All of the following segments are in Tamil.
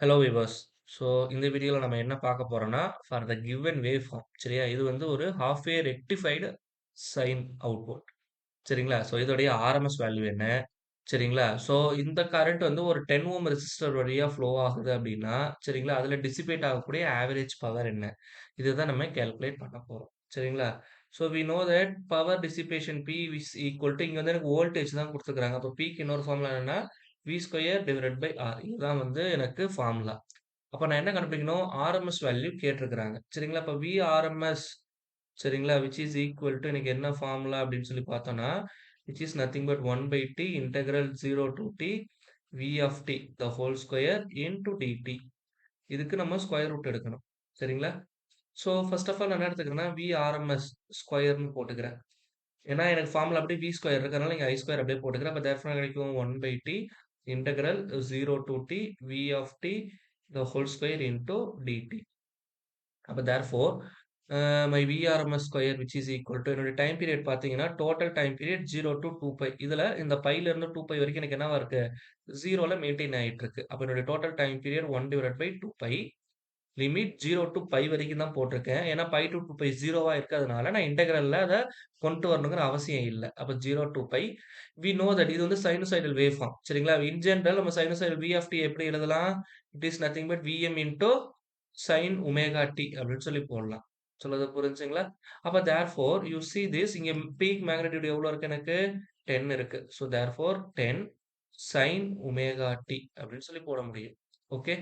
Hello viewers. ஸோ இந்த வீடியோல நம்ம என்ன பார்க்க போறோம்னா, for the given wave form சரியா? இது வந்து ஒரு half wave rectified sine output சரிங்களா? ஸோ இதோடைய ஆர்எம்எஸ் வேல்யூ என்ன? சரிங்களா? ஸோ இந்த கரண்ட் வந்து ஒரு 10 ஓம் ரெசிஸ்டர் வழியா ஃப்ளோ ஆகுது அப்படின்னா, சரிங்களா? அதில டிசிபேட் ஆகக்கூடிய ஆவரேஜ் பவர் என்ன? இதுதான் நம்ம கால்குலேட் பண்ண போறோம். சரிங்களா? So we know that power dissipation P is equal to இங்க வந்து எனக்கு வோல்டேஜ் தான் குடுத்துருக்காங்க. அப்போ Pக்கு இன்னொரு ஃபார்முலா என்னன்னா, V square divided by R. இதுதான் வந்து எனக்கு ஃபார்முலா. அப்ப நான் என்ன கண்டுபிடிக்கணும்? ஆர்எம்எஸ் வேல்யூ கேட்டிருக்கிறாங்க. சரிங்களா? அப்ப Vrms சரிங்களா? விச் இஸ் ஈக்குவல் டூ எனக்கு என்ன ஃபார்முலா அப்படின்னு சொல்லி பார்த்தோம்னா, which is nothing but 1 by T integral 0 to T V of T the whole square into dt. இதுக்கு நம்ம ஸ்கொயர் ரூட் எடுக்கணும். சரிங்களா? ஸோ ஃபர்ஸ்ட் ஆஃப் ஆல் நான் என்ன எடுத்துக்கிறேன்னா, Vrms ஸ்கொயர்ன்னு போட்டுக்கிறேன். ஏன்னா எனக்கு ஃபார்முலா அப்படியே V ஸ்கொயர் இருக்கறனால இங்க I ஸ்கொயர் அப்படியே போட்டுக்கிறேன். அப்ப தேர்ஃபோர் என்ன கிடைக்கும் 1 by T integral 0 to T V of T the whole square into dt. அப்ப therefore my Vrms square which is equal to என்னுடைய டைம் பீரியட் பார்த்தீங்கன்னா, total time period 0 to 2 pi. இதுல இந்த பைல இருந்து 2 பை வரைக்கும் எனக்கு என்னவா இருக்கு? 0ல மெயின்டெயின் ஆயிட்டு இருக்கு. அப்ப என்னுடைய total time period 1 divided by 2 pi. Limit 0 to pi வரைக்கும் தான் போட்டிருக்கேன். ஏன்னா பை டூ 2 பை 0வா இருக்கிறதுனால நான் இன்டெக்ரல்ல அத கொண்டு வரணுங்கிற அவசியம் இல்ல. அப்ப 0 to pi. We know that இது வந்து சைனூசாய்டல் வேவ் ஃபார்ம். சரிங்களா? இன் ஜெனரல் நம்ம சைனூசாய்டல் V ஆஃப் t எப்படி எழுதலாம்? It is nothing but Vm into sine omega t அப்படின்னு சொல்லி போடலாம். சொல்றது புரிஞ்சுங்களா? அப்ப தேர்ஃபோர் யூ சீ திஸ் இங்க பீக் மேக்னிட்யூட் எவ்வளவு இருக்கு எனக்கு? 10 இருக்கு. So therefore 10 sine omega t அப்படின்னு சொல்லி போட முடியும். Okay.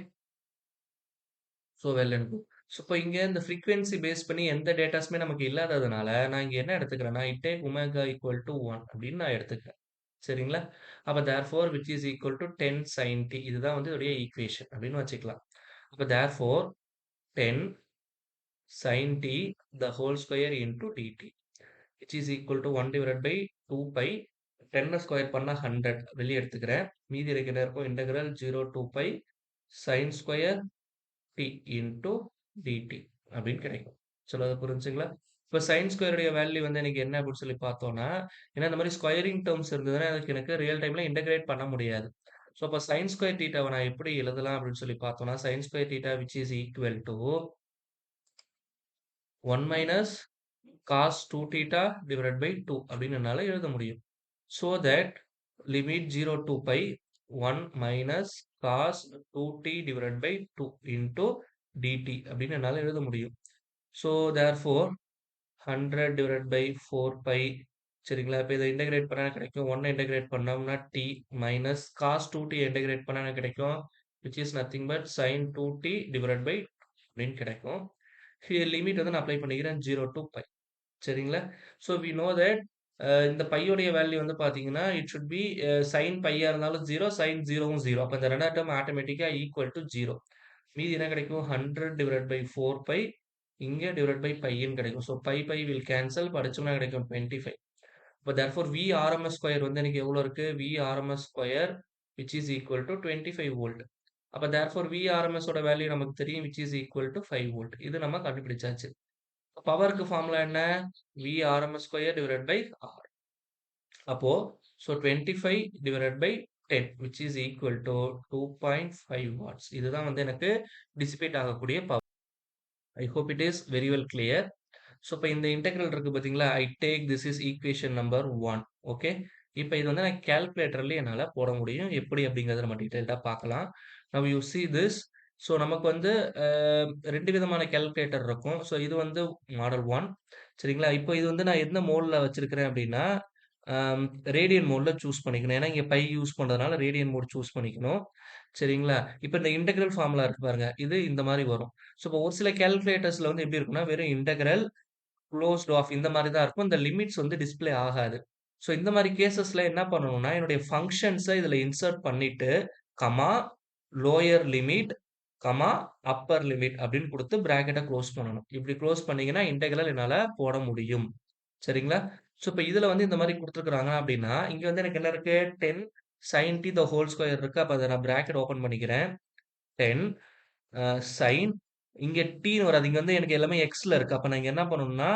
So well and good. So இப்போ இங்க இந்த ஃப்ரீக்வென்சி பேஸ் பண்ணி எந்த டேட்டாஸுமே நமக்கு இல்லாததுனால, நான் இங்க என்ன எடுத்துக்கிறேன்னா, it take omega equal to 1 அப்படின்னு நான் எடுத்துக்கிறேன். சரிங்களா? அப்ப therefore which is equal to 10 sin t. இதுதான் வந்து இதோடைய ஈக்குவேஷன் அப்படின்னு வச்சுக்கலாம். அப்ப therefore 10 sin t the whole square into dt which is equal to 1 divided by 2 pi 10 square பண்ணா 100 வெளிய எடுத்துக்கிறேன். மீதி இருக்கிற என்ன இருக்கும்? Integral 0 to pi sin square t into dt அப்படின்னு கிடைக்கும். சொல்றது புரிஞ்சுங்களா? இப்ப sin ஸ்கொயர் உடைய வேல்யூ வந்து எனக்கு என்ன அப்படின்னு சொல்லி பார்த்தோம்னா, ஏன்னா இந்த மாதிரி ஸ்கொயரிங் டெர்ம்ஸ் இருந்ததுன்னா அதுக்கு எனக்கு ரியல் டைம்ல இன்டகிரேட் பண்ண முடியாது. ஸோ அப்ப sin ஸ்கொயர் தீட்டாவை நான் எப்படி எழுதலாம் அப்படின்னு சொல்லி பார்த்தோம்னா, sin square theta which is equal to 1 minus cos 2 theta divided by 2 அப்படின்னு என்னால எழுத முடியும். So that limit 0 to pi 1 minus cos 2t divided by 2 into dt அப்படின்னு என்னால எழுத முடியும். So therefore 100 divided by 4 pi சரிங்களா? இப்ப இதை இன்டகிரேட் பண்ணா எனக்கு கிடைக்கும். 1 இன்டகிரேட் பண்ணோம்னா t minus cos 2t integrate பண்ணா எனக்கு கிடைக்கும். which is nothing but sin 2t divided by 2 அப்படின்னு கிடைக்கும். Here லிமிட் வந்து நான் அப்ளை பண்ணிக்கிறேன் 0 to pi. சரிங்களா? ஸோ வி நோ தட் இந்த பையோடைய வேல்யூ வந்து பார்த்தீங்கன்னா, இட் ஷுட் பி சைன் பையா இருந்தாலும் 0, சைன் 0வும் 0. அப்ப இந்த 2வது டெர்ம் ஆட்டோமேட்டிக்கா ஈக்குவல் டூ 0. மீதி என்ன கிடைக்கும்? 100 டிவைடட் பை 4 பை இங்க டிவைடட் பை பைன்னு கிடைக்கும். So pi pi will cancel. படிச்சோம்னா கிடைக்கும் 25. அப்ப தேர்ஃபார் Vrms ஸ்கொயர் வந்து எனக்கு எவ்வளோ இருக்கு? Vrms square which is equal to 25 volt. அப்ப தேர்ஃபார் Vrms ஓட வேல்யூ நமக்கு தெரியும் which is equal to 5 volt. இது நம்ம கண்டுபிடிச்சாச்சு. பவருக்கு ஃபார்முலா என்ன? Vrms square divided by R. அப்போ so 25 divided by 10 which is equal to 2.5 watts. இதுதான் வந்து எனக்கு டிசிபேட் ஆகக்கூடிய power. I hope it is very well clear. So இப்போ இந்த இன்டெக்ரல் இருக்கு பார்த்தீங்களா? I take this is equation number 1. Okay. இப்போ இது வந்து நான் கால்குலேட்டர்லயே என்னால போட முடியும். எப்படி அப்படிங்கிறத நம்ம டீடைல்டா பார்க்கலாம். Now you see this. So நமக்கு வந்து 2 விதமான கால்குலேட்டர் இருக்கும். ஸோ இது வந்து மாடல் 1 சரிங்களா? இப்போ இது வந்து நான் எந்த மோட்ல வச்சிருக்கிறேன் அப்படின்னா, அம் ரேடியன் மோட்ல சூஸ் பண்ணிக்கணும். ஏன்னா இங்க பை யூஸ் பண்றதுனால ரேடியன் மோட் சூஸ் பண்ணிக்கணும். சரிங்களா? இப்ப இந்த இன்டெக்ரல் ஃபார்முலா இருக்கு பாருங்க. இது இந்த மாரி வரும். ஸோ இப்போ ஒரு சில கால்குலேட்டர்ஸ்ல வந்து எப்படி இருக்கும்னா, வெறும் இன்டெக்ரல் குளோஸ்ட் ஆஃப் இந்த மாரி தான் இருக்கும். இந்த லிமிட்ஸ் வந்து டிஸ்ப்ளே ஆகாது. ஸோ இந்த மாரி கேஸஸ்ல என்ன பண்ணணும்னா, என்னுடைய ஃபங்ஷன்ஸ இதுல இன்சர்ட் பண்ணிட்டு, comma, lower limit, comma, upper limit அப்படின்னு குடுத்து பிராக்கெட்ட குளோஸ் பண்ணணும். இப்படி குளோஸ் பண்ணீங்கன்னா, இன்டெக்ரல் என்னால போட முடியும். சரிங்களா? ஸோ இப்ப இதுல வந்து இந்த மாரி குடுத்துருக்காங்க அப்படின்னா, இங்க வந்து எனக்கு என்ன இருக்கு? 10 sin t the whole square இருக்கு. அப்ப அத நான் பிராக்கெட் ஓப்பன் பண்ணிக்கிறேன். 10 சைன் இங்க டீன்னு வராது. இங்க வந்து எனக்கு எல்லாமே எக்ஸ்ல இருக்கு. அப்ப நான் இங்க என்ன பண்ணணும்னா,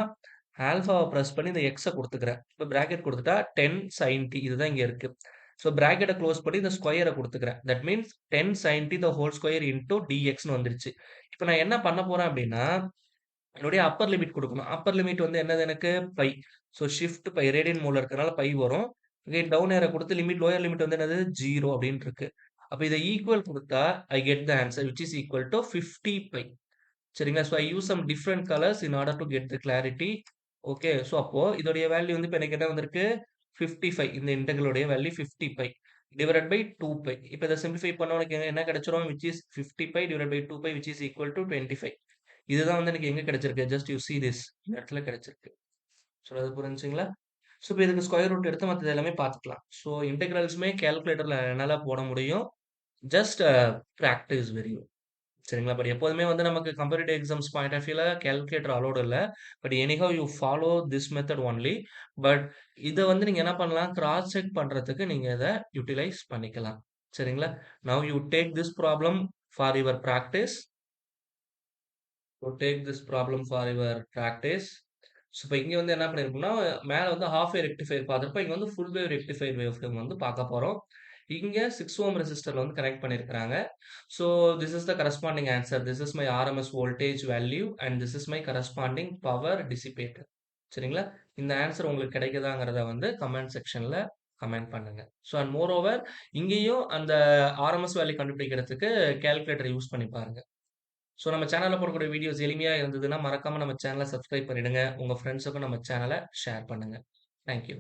ஆல்ஃபாவ பிரஸ் பண்ணி இந்த எக்ஸ குடுத்துக்கிறேன். இப்ப பிராக்கெட் குடுத்துட்டா 10 sin t இதுதான் இங்க இருக்கு. ஸோ பிராக்கெட்ட குளோஸ் பண்ணி இந்த ஸ்கொயர குடுத்துக்கிறேன். That means 10 sin t the whole square into dxன்னு வந்துருச்சு. இப்ப நான் என்ன பண்ண போறேன் அப்டின்னா, என்னுடைய அப்பர் லிமிட் குடுக்கணும். அப்பர் லிமிட் வந்து என்னது எனக்கு pi. So shift pi radian மோட்ல இருக்கறனால பை வரும். அகைன் டவுன் ஏரோ குடுத்து லிமிட் லோயர் லிமிட் வந்து என்னது 0 அப்டின்னு இருக்கு. அப்ப இத ஈக்குவல் குடுத்தா I get the answer which is equal to 50 pi. சரிங்களா? So I use some different colours in order to get the clarity. Okay. So அப்போ இதோடைய வேல்யூ வந்து இப்ப எனக்கு என்ன வந்திருக்கு? 55 இந்த இன்டெக்ரலுடைய value 50 pi divided by 2 pi. இப்ப இத சிம்ப்ளிஃபை பண்ணா உனக்கு என்ன கிடைச்சிரும்? Which is 50 pi divided by 2 pi which is equal to 25. இதுதான் வந்து எனக்கு எங்க கிடைச்சிருக்கு? Just you see this. இந்த இடத்துல கிடைச்சிருக்கு. சொல்றது புரிஞ்சுச்சுங்களா? ஸோ இப்ப இதுக்கு ஸ்கொயர் ரூட் எடுத்து மத்தது எல்லாமே பார்த்துக்கலாம். ஸோ இன்டெக்ரல்ஸுமே கால்குலேட்டர்ல என்னால போட முடியும். Just practice very good. சரிங்களா? பட் எப்போதுமே வந்து நமக்கு கம்பேரிட்டிவ் எக்ஸாம்ஸ் பாயிண்ட் ஆஃப் வியூல கால்குலேட்டர் அலோவ்ட் இல்ல. But anyhow you follow this method only. But இத வந்து நீங்க என்ன பண்ணலாம்? கிராஸ் செக் பண்றதுக்கு நீங்க இத யுட்டிலைஸ் பண்ணிக்கலாம். சரிங்களா? Now you take this problem for your practice. You take this problem for your practice. So இப்ப இங்க வந்து என்ன பண்ணியிருக்கோம்னா, மேல வந்து ஹால்ஃப் வேவ் ரெக்டிஃபையர் பார்த்திருப்போம். இங்க வந்து full wave rectifier wave form வந்து பார்க்க போறோம். இங்க 6 ஓம் ரெசிஸ்டர்ல வந்து கனெக்ட் பண்ணியிருக்கிறாங்க. So this is the corresponding answer. This is my RMS voltage value and this is my corresponding power dissipated. சரிங்களா? இந்த ஆன்ஸர் உங்களுக்கு கிடைக்குதாங்கிறத வந்து கமெண்ட் செக்ஷன்ல கமெண்ட் பண்ணுங்க. ஸோ அண்ட் மோர் ஓவர் இங்கேயும் அந்த ஆர்எம்எஸ் வேல்யூ கண்டுபிடிக்கிறதுக்கு கால்குலேட்டர் யூஸ் பண்ணி பாருங்க. ஸோ நம்ம சேனல்ல போடக்கூடிய வீடியோஸ் எளிமையா இருந்ததுன்னா, மறக்காம நம்ம சேனல சப்ஸ்கிரைப் பண்ணிடுங்க. உங்க ஃப்ரெண்ட்ஸுக்கும் நம்ம சேனல ஷேர் பண்ணுங்க. Thank you.